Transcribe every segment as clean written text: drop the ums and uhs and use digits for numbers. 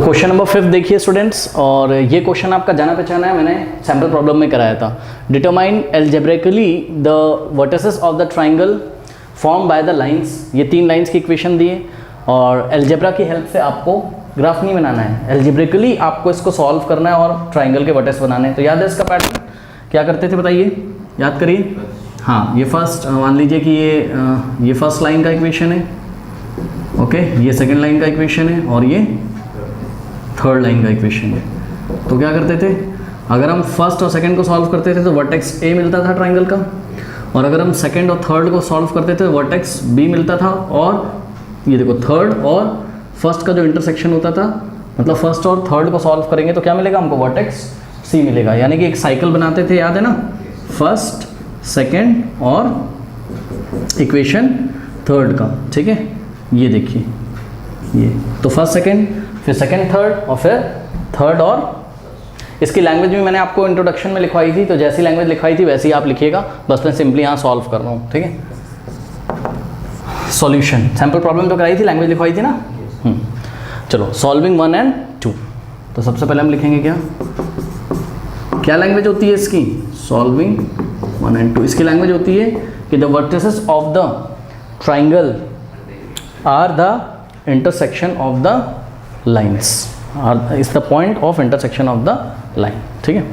तो question number 5 देखिए students, और ये क्वेश्चन आपका जाना पहचाना है, मैंने सैम्पल प्रॉब्लम में कराया था। Determine algebraically the vertices of the triangle form by the lines. ये 3 लाइंस की इक्वेशन दी है और एल्जेब्रा की हेल्प से आपको ग्राफ नहीं बनाना है, एल्जेब्रिकली आपको इसको सॉल्व करना है और ट्राइंगल के वर्टिस बनाने हैं। तो याद है इसका पैटर्न क्या करते थे, बताइए, याद करिए। हाँ, ये फर्स्ट मान लीजिए कि ये फर्स्ट लाइन का इक्वेशन है, ओके, ये सेकेंड लाइन का इक्वेशन है और ये थर्ड लाइन का इक्वेशन है। तो क्या करते थे, अगर हम फर्स्ट और सेकंड को सॉल्व करते थे तो वर्टेक्स ए मिलता था ट्राइंगल का, और अगर हम सेकंड और थर्ड को सॉल्व करते थे तो वर्टेक्स बी मिलता था। और ये देखो थर्ड और फर्स्ट का जो इंटरसेक्शन होता था, मतलब फर्स्ट और थर्ड को सॉल्व करेंगे तो क्या मिलेगा हमको, वर्टेक्स सी मिलेगा। यानी कि एक साइकिल बनाते थे, याद है ना, फर्स्ट सेकेंड और इक्वेशन थर्ड का, ठीक है। ये देखिए, ये तो फर्स्ट सेकेंड, फिर सेकेंड थर्ड, और फिर थर्ड। और इसकी लैंग्वेज भी मैंने आपको इंट्रोडक्शन में लिखवाई थी, तो जैसी लैंग्वेज लिखवाई थी वैसे ही आप लिखिएगा, बस मैं सिंपली यहाँ सॉल्व कर रहा हूँ, ठीक है। सॉल्यूशन, सैम्पल प्रॉब्लम तो कराई थी, लैंग्वेज लिखवाई थी ना। चलो, सॉल्विंग 1 and 2। तो सबसे पहले हम लिखेंगे क्या लैंग्वेज होती है इसकी, सॉल्विंग 1 and 2। इसकी लैंग्वेज होती है कि the vertices of the triangle are the intersection of the lines, is the point of intersection of the line, ठीक है।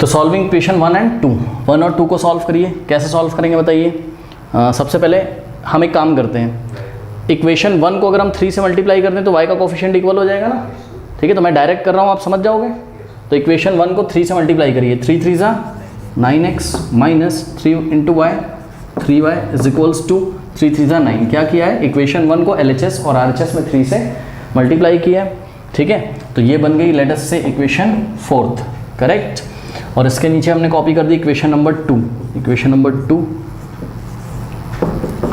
तो सॉल्विंग इक्वेशन 1 and 2, 1 और 2 को सॉल्व करिए। कैसे सॉल्व करेंगे बताइए। सबसे पहले हम एक काम करते हैं, इक्वेशन 1 को अगर हम 3 से मल्टीप्लाई करते हैं तो y का कोफिशिएंट इक्वल हो जाएगा ना, ठीक है। तो मैं डायरेक्ट कर रहा हूँ, आप समझ जाओगे। तो इक्वेशन 1 को 3 से मल्टीप्लाई करिए, 3 3 ज़ा 9x minus 3 into y, 3y is equals to 3 3 ज़ा 9। क्या किया है, इक्वेशन 1 को LHS और RHS में 3 से मल्टीप्लाई किया है, ठीक है। तो ये बन गई लेट अस से इक्वेशन 4th, करेक्ट। और इसके नीचे हमने कॉपी कर the equation number 2, equation number 2।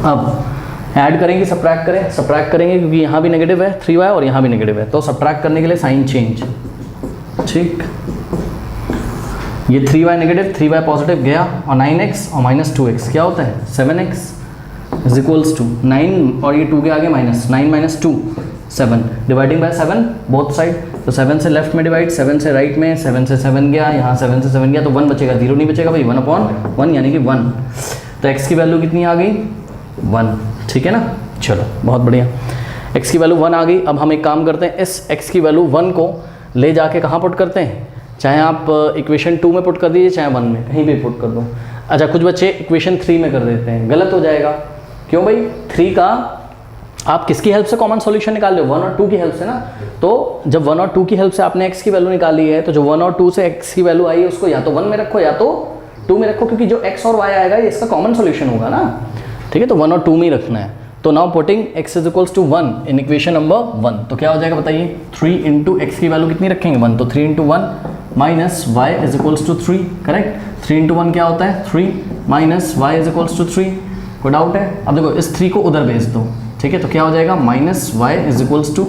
अब ऐड करेंगे, सब्ट्रैक्ट करेंगे क्योंकि यहाँ भी नेगेटिव है 3y और यहाँ भी नेगेटिव है, तो सब्ट्रैक्ट करने के लिए साइन चेंज, ठीक। ये 3y नेगेटिव, 3y पॉजिटिव गया, और 9x और माइनस 2x क्या होता है, 7x इज इक्वल्स टू 9, और ये 2 के आगे minus, 9 minus 2 7, dividing by 7 both side. तो 7 से लेफ्ट में डिवाइड, 7 से राइट में, 7 से 7 गया, यहाँ 7 से 7 गया, तो 1 बचेगा, 0 नहीं बचेगा भाई, 1/1 यानी कि 1। तो x की वैल्यू कितनी आ गई, 1, ठीक है ना। चलो बहुत बढ़िया, x की वैल्यू 1 आ गई। अब हम एक काम करते हैं, इस x की वैल्यू 1 को ले जाके कहाँ पुट करते हैं, चाहे आप इक्वेशन 2 में पुट कर दीजिए, चाहे 1 में, कहीं भी पुट कर दो। अच्छा, कुछ बच्चे इक्वेशन 3 में कर देते हैं, गलत हो जाएगा। क्यों भाई, 3 का आप किसकी हेल्प से कॉमन सॉल्यूशन निकाल रहे हो, 1 और 2 की हेल्प से ना। तो जब 1 और 2 की हेल्प से आपने x की वैल्यू निकाली है, तो जो 1 और 2 से x की वैल्यू आई है उसको या तो 1 में रखो या तो 2 में रखो, क्योंकि जो x और y आएगा ये इसका कॉमन सॉल्यूशन होगा ना, ठीक है। तो 1 और 2 में ही रखना है। तो now putting x is equals to 1 in equation number 1, तो क्या हो जाएगा बताइए, 3 इंटू एक्स की वैल्यू कितनी रखेंगे, 1, तो 3 into 1 minus y is equals to 3, correct. 3 into 1 क्या होता है, 3 minus y is equals to 3। कोई डाउट है। अब देखो इस 3 को उधर भेज दो, ठीक है। तो क्या हो जाएगा, minus y is equals to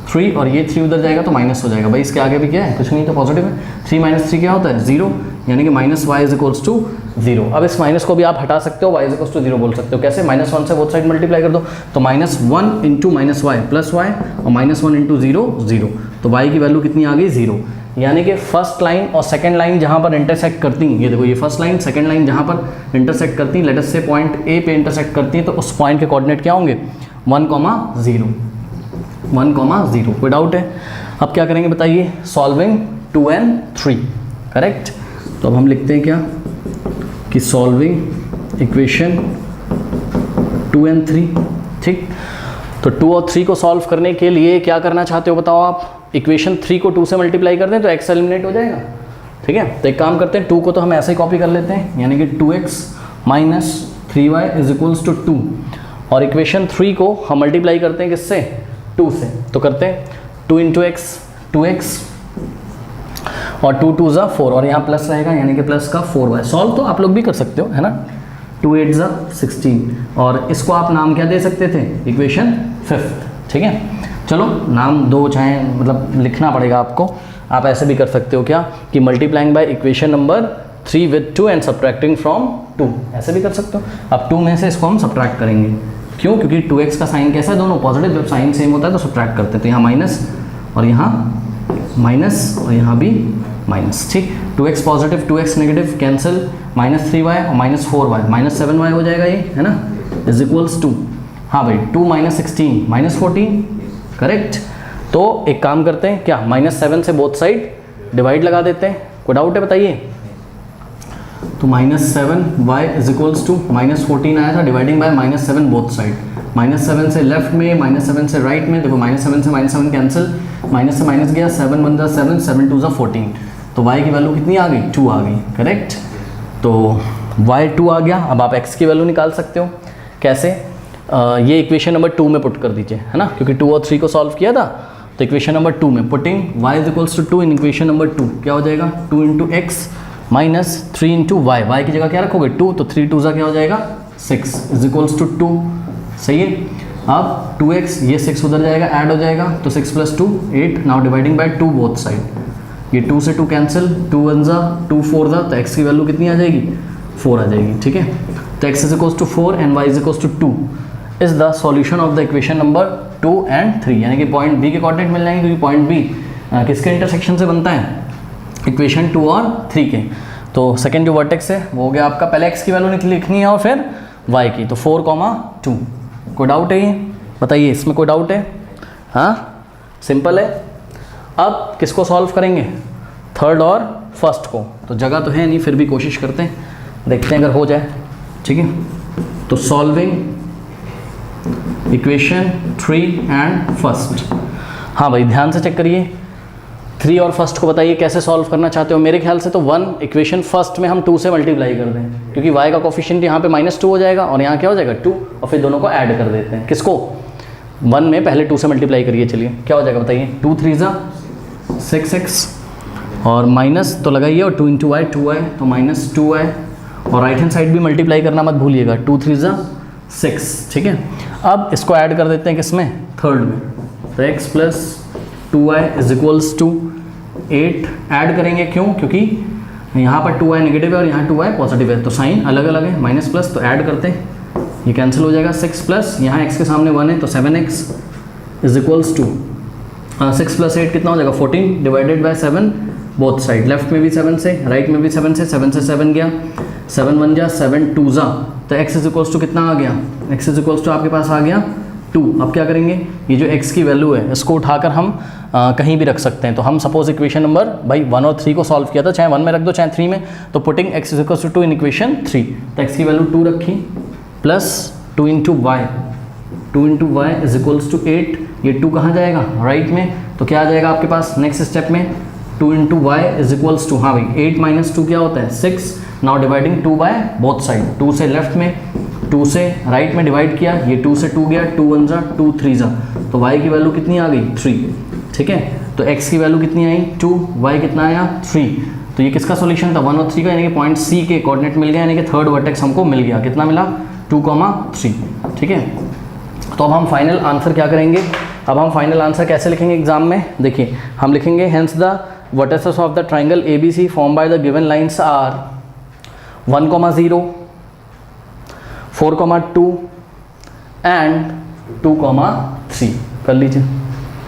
3, और ये 3 उधर जाएगा तो माइनस हो जाएगा भाई। इसके आगे भी क्या है, कुछ नहीं, तो पॉजिटिव है। 3 माइनस 3 क्या होता है, 0, यानी कि minus y is equals to 0। अब इस माइनस को भी आप हटा सकते हो, y इज इक्वल्स टू 0 बोल सकते हो। कैसे, -1 से बोथ साइड मल्टीप्लाई कर दो, तो -1 into minus y plus y, और -1 इंटू 0 0, तो y की वैल्यू कितनी आ गई, 0। यानी कि फर्स्ट लाइन और सेकंड लाइन जहाँ पर इंटरसेक्ट करती हैं, ये देखो ये फर्स्ट लाइन सेकंड लाइन जहाँ पर इंटरसेक्ट करती हैं, लेट अस से पॉइंट A पे इंटरसेक्ट करती हैं, तो उस पॉइंट के कोऑर्डिनेट क्या होंगे, 1,0, 1,0। कोई डाउट है। अब क्या करेंगे बताइए, सॉल्विंग 2 and 3, करेक्ट। तो अब हम लिखते हैं क्या कि सॉल्विंग इक्वेशन 2 and 3, ठीक। तो 2 और 3 को सॉल्व करने के लिए क्या करना चाहते हो बताओ आप, इक्वेशन 3 को 2 से मल्टीप्लाई कर दें तो x एलिमिनेट हो जाएगा, ठीक है। तो एक काम करते हैं, 2 को तो हम ऐसे ही कॉपी कर लेते हैं, यानी कि 2x minus 3y is equals to 2, और इक्वेशन 3 को हम मल्टीप्लाई करते हैं किससे, 2 से। तो करते हैं 2 इंटू एक्स, 2x, और 2 2 ज़ा 4, और यहाँ प्लस रहेगा यानी कि प्लस का 4y। सॉल्व तो आप लोग भी कर सकते हो, है ना। 2 8 ज़ा 16, और इसको आप नाम क्या दे सकते थे, इक्वेशन 5th, ठीक है। चलो नाम दो, चाहे मतलब लिखना पड़ेगा आपको, आप ऐसे भी कर सकते हो क्या कि multiplying by equation number 3 with 2 and subtracting from 2, ऐसे भी कर सकते हो। अब 2 में से इसको हम सब्ट्रैक्ट करेंगे, क्यों, क्योंकि 2x का साइन कैसा है, दोनों पॉजिटिव, जब साइन सेम होता है तो सब्ट्रैक्ट करते हैं। तो यहाँ और यहाँ माइनस और यहाँ भी माइनस, ठीक। 2x positive 2x negative cancel, -3y और -4y, -7y हो जाएगा ये, है ना, इज इक्वल्स टू, हाँ भाई 2 - 16 -14, करेक्ट। तो एक काम करते हैं क्या, -7 से बोथ साइड डिवाइड लगा देते हैं, कोई डाउट है बताइए। तो -7y इज इक्वल्स टू -14 आया था, डिवाइडिंग बाय -7 बोथ साइड, -7 से लेफ्ट में, -7 से राइट में, देखो -7 से -7 कैंसिल, माइनस से माइनस गया, 7 1 जा 7, 7 2 जा 14, तो y की वैल्यू कितनी आ गई, 2 आ गई, करेक्ट। तो y 2 आ गया। अब आप x की वैल्यू निकाल सकते हो, कैसे, ये इक्वेशन नंबर 2 में पुट कर दीजिए, है ना, क्योंकि 2 और 3 को सॉल्व किया था, तो इक्वेशन नंबर 2 में putting y is equals to 2 in equation number 2, क्या हो जाएगा, 2 × x माइनस 3 × y, y की जगह क्या रखोगे 2, तो 3 2 जा क्या हो जाएगा 6 इज इक्वल्स टू 2, सही है। अब 2x, ये 6 उधर जाएगा, ऐड हो जाएगा, तो 6 + 2 8, now dividing by 2 both side, ये 2 से 2 कैंसिल, 2 1 जा 2 4 जा, तो x की वैल्यू कितनी आ जाएगी 4 आ जाएगी, ठीक है। तो x is equals to 4 and y is equals to 2 is the solution of the equation number 2 and 3, यानी कि पॉइंट बी के कोऑर्डिनेट मिल जाएंगे, क्योंकि पॉइंट बी किसके इंटरसेक्शन से बनता है, इक्वेशन 2 और 3 के। तो सेकेंड जो वर्टेक्स है वो हो गया आपका, पहले x की वैल्यू लिखनी है और फिर y की, तो 4, 2। कोई डाउट है ये बताइए, इसमें कोई डाउट है, हाँ सिंपल है। अब किसको सॉल्व करेंगे, थर्ड और फर्स्ट को, तो जगह तो है नहीं, फिर भी कोशिश करते हैं, देखते हैं अगर हो जाए, ठीक है। तो सॉल्विंग इक्वेशन 3 एंड फर्स्ट, हाँ भाई ध्यान से चेक करिए, 3 और फर्स्ट को बताइए कैसे सॉल्व करना चाहते हो। मेरे ख्याल से तो 1 इक्वेशन फर्स्ट में हम 2 से मल्टीप्लाई कर दें, क्योंकि y का कोफिशिएंट यहाँ पे -2 हो जाएगा और यहाँ क्या हो जाएगा 2, और फिर दोनों को ऐड कर देते हैं, किसको 1 में पहले 2 से मल्टीप्लाई करिए, चलिए क्या हो जाएगा बताइए, 2 3 जा 6x और माइनस तो लगाइए, और 2 × y 2y, तो -2y, और राइट हैंड साइड भी मल्टीप्लाई करना मत भूलिएगा, 2 3 जा 6, ठीक है। अब इसको ऐड कर देते हैं किसमें, थर्ड में, तो x + 2y is equals to 8, add करेंगे क्यों, क्योंकि यहाँ पर 2y नेगेटिव है और यहाँ 2y पॉजिटिव है, तो साइन अलग अलग है, माइनस प्लस, तो ऐड करते हैं, ये कैंसिल हो जाएगा, 6 प्लस यहाँ x के सामने 1 है, तो 7x इज इक्वल्स टू 6 + 8 कितना हो जाएगा 14, divided by 7 both side, left में भी 7 से, राइट में भी 7 से, 7 से 7 गया, 7 1 जा 7 2 जा, तो x इज इक्वल्स टू कितना आ गया, x इज इक्वल्स टू आपके पास आ गया 2। अब क्या करेंगे, ये जो x की वैल्यू है इसको उठाकर हम कहीं भी रख सकते हैं, तो हम सपोज इक्वेशन नंबर भाई 1 और 3 को सॉल्व किया था, चाहे 1 में रख दो चाहे 3 में, तो putting x is equals to 2 in equation 3, तो x की वैल्यू 2 रखी, plus 2 × y, 2 × y is equals to 8, ये 2 कहाँ जाएगा राइट में, तो क्या आ जाएगा आपके पास नेक्स्ट स्टेप में, 2 × y इज इक्वल्स टू, हाँ भाई 8 - 2 क्या होता है 6, now dividing 2 by both side, 2 से लेफ्ट में 2 से राइट में डिवाइड किया, ये 2 से 2 गया, 2 1 जा 2 3 जा, तो y की वैल्यू कितनी आ गई 3, ठीक है। तो x की वैल्यू कितनी आई 2, y कितना आया 3, तो ये किसका सॉल्यूशन था 1 और 3 का, यानी कि पॉइंट C के कोऑर्डिनेट मिल गया, यानी कि थर्ड वर्टेक्स हमको मिल गया, कितना मिला 2, 3, ठीक है। तो अब हम फाइनल आंसर क्या करेंगे, अब हम फाइनल आंसर कैसे लिखेंगे एग्जाम में, देखिए हम लिखेंगे hence the vertices of the triangle ABC form by the given lines are 1, 0, 4, 2 and 2, 3, कर लीजिए।